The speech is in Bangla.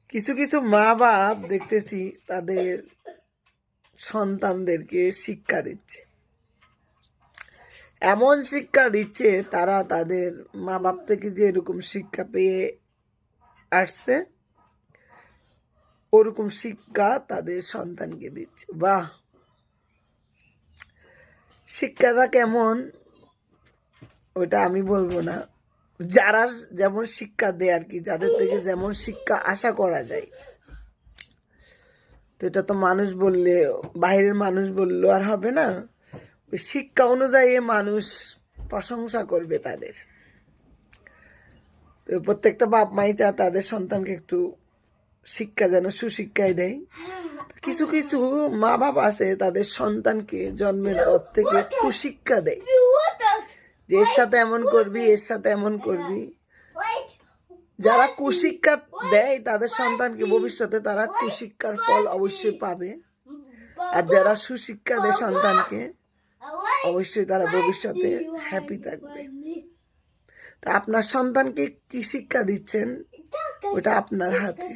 কিছু কিছু মা বাপ দেখতেছি তাদের সন্তানদেরকে শিক্ষা দিচ্ছে, এমন শিক্ষা দিচ্ছে তারা তাদের মা বাপ থেকে যে এরকম শিক্ষা পেয়ে আসছে ওরকম শিক্ষা তাদের সন্তানকে দিচ্ছে। বাহ, শিক্ষাটা কেমন ওটা আমি বলবো না, যারা যেমন শিক্ষা দেয় আর কি, যাদের থেকে যেমন শিক্ষা আশা করা যায়। তো এটা তো মানুষ বললে, বাইরের মানুষ বললো আর হবে না, ওই শিক্ষা অনুযায়ী মানুষ প্রশংসা করবে তাদের। তো প্রত্যেকটা বাপ মাই চা তাদের সন্তানকে একটু শিক্ষা যেন সুশিক্ষায় দেয়। কিছু কিছু মা বাপ আছে তাদের সন্তানকে জন্মের পর থেকে কুশিক্ষা দেয়, যে এর সাথে এমন করবি, এর সাথে এমন করবি। যারা কুশিক্ষা দেয় তাদের সন্তানকে ভবিষ্যতে তারা কুশিক্ষার ফল অবশ্যই পাবে, আর যারা সুশিক্ষা দেয় সন্তানকে অবশ্যই তারা ভবিষ্যতে হ্যাপি থাকবে। তা আপনার সন্তানকে কি শিক্ষা দিচ্ছেন ওটা আপনার হাতে।